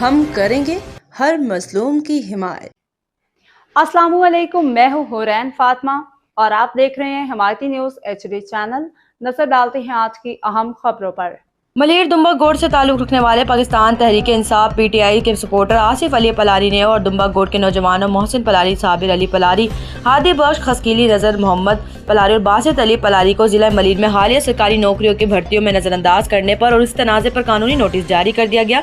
हम करेंगे हर मजलूम की हिमायत। अस्सलामुअलैकुम, मैं हूँ हुरैन फातिमा और आप देख रहे हैं हिमायती न्यूज HD चैनल। नजर डालते हैं आज की अहम खबरों पर। मलिर दुम्बा गोट से ताल्लुक रखने वाले पाकिस्तान तहरीक इंसाफ PTI के सपोर्टर आसिफ अली पलारी ने और दुम्बा गोट के नौजवानों मोहसिन पलारी, साबिर अली पलारी, हादी बख्श, खस्कीली नजर मोहम्मद पलारी और बासित अली पलारी को जिला मलिर में हालिया सरकारी नौकरियों की भर्तियों में नजरअंदाज करने पर और इस तनाज़े पर कानूनी नोटिस जारी कर दिया गया।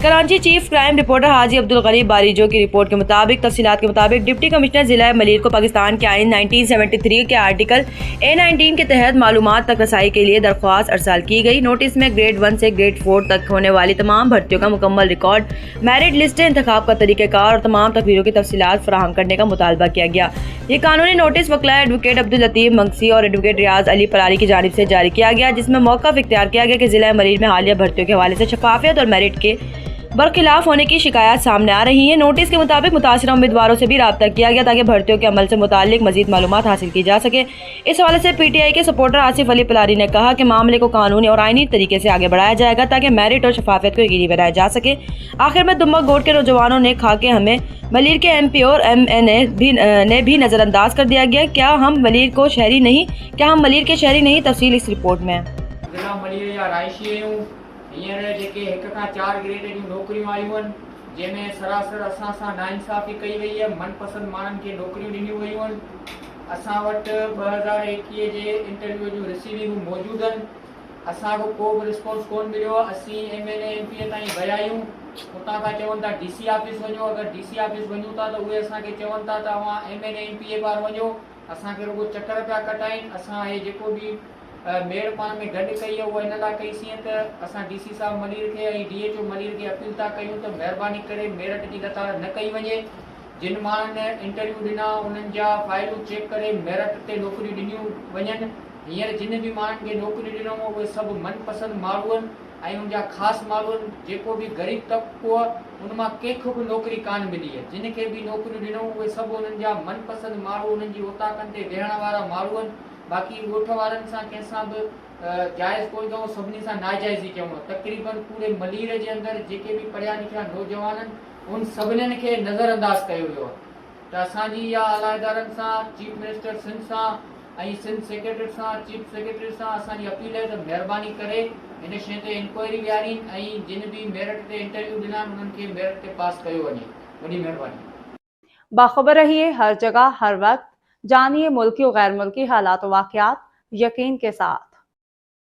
Karachi chief crime reporter Haji Abdul गरीब बारिजो की रिपोर्ट के मुताबिक तफसीलात के मुताबिक डिप्टी कमिश्नर जिला मलिर को पाकिस्तान के आइन 1973 के आर्टिकल A19 के तहत मालूमात तक रसाई के लिए दरख्वास्त अरसाल की गई। नोटिस में ग्रेड 1 से ग्रेड 4 तक होने वाली तमाम भर्तियों का मुकम्मल रिकॉर्ड, मेरिट लिस्ट, इंतखाब का तरीक़ाकार और तमाम तकरीरों की तफसीलात फराहम करने का मुतालबा किया गया। ये कानूनी नोटिस वकला एडवोकेट अब्दुल लतीफ़ मंगसी और एडवोकेट रियाज अली पलारी की जानिब से जारी किया गया, जिसमें मौक़िफ़ इख्तियार किया गया कि जिला मलिर में हालिया भर्तियों के हवाले से शफाफियत और मेरिट के बरखिलाफ होने की शिकायत सामने आ रही है। नोटिस के मुताबिक मुतासरा उम्मीदवारों से भी रब्ता किया गया ताकि भर्तियों के अमल से मुताल्लिक मजीद मालूमात हासिल की जा सके। इस हवाले से PTI के सपोर्टर आसिफ अली पलारी ने कहा कि मामले को कानूनी और आईनी तरीके से आगे बढ़ाया जाएगा ताकि मेरिट और शफाफियत को यकीनी बनाया जा सके। आखिर में दुम्बा गोट के नौजवानों ने खा के हमें मलिर के MP और MNA ने भी नजरअंदाज कर दिया गया। क्या हम मलिर के शहरी नहीं? तफसील इस रिपोर्ट में। हींअर जेके 1 खां 4 ग्रेड जूं नौकरियूं आयूं आहिनि, जंहिंमें सरासर असां सां नाइंसाफ़ी कई वई आहे। मनपसंद माण्हुनि खे नौकरियूं ॾिनियूं वयूं आहिनि। असां वटि 2021 जे इंटरव्यू जूं रिसीविंग मौजूदु आहिनि। असांखे को बि रिस्पॉन्स कोन मिलियो आहे। असीं MNA MPA ताईं विया आहियूं। हुतां खां चवनि था DC ऑफिस वञो। अगरि DC ऑफिस वञूं था त उहे असांखे चवनि था त तव्हां MNA MPA पार वञो। असांखे रुॻो चकर पिया कटाइनि। असां इहे जेको बि मेड़ पाण में गॾु कई आहे उहा इन लाइ कईसीं त असां DC साहिब मलिर खे ऐं DHO मलिर खे अपील था कयूं त महिरबानी करे मेरिट जी लताड़ न कई वञे। जिन माण्हुनि इंटरव्यू ॾिना उन्हनि जा फाइलूं चेक करे मेरिट ते नौकरियूं ॾिनियूं वञनि। हींअर जिन बि माण्हुनि खे नौकरियूं ॾिनऊं उहे सभु मनपसंद माण्हू आहिनि ऐं उनजा ख़ासि माण्हू आहिनि। जेको बि ग़रीब तबिको आहे उन मां कंहिंखे बि नौकरी कान मिली आहे। जिन खे बि नौकरियूं ॾिनऊं उहे सभु उन्हनि जा मनपसंद माण्हू, उन्हनि जी ओताकनि ते वेहण वारा माण्हू आहिनि। बाक़ी ॻोठ वारनि सां कंहिंसां बि जाइज़ कोई चऊं, सभिनी सां नाजाइज़ ई चऊं। तक़रीबन पूरे मलिर जे अंदरि जेके बि पढ़िया लिखिया नौजवान आहिनि उन सभिनीनि खे नज़रअंदाज कयो वियो आहे। त असांजी इहा आला इदारनि सां, चीफ मिनिस्टर सिंध सां ऐं सिंध सेक्रेटरी सां, चीफ सेक्रेटरी सां असांजी अपील आहे त महिरबानी करे हिन शइ ते इंक्वायरी विहारीनि ऐं जिन बि मेरिट ते इंटरव्यू ॾिना उन्हनि खे मेरिट ते पास कयो वञे। वॾी महिरबानी। बाखबर रहिए हर जगह हर वक्त। जानिए मुल्की और गैर मुल्की हालात वाक़यात यकीन के साथ।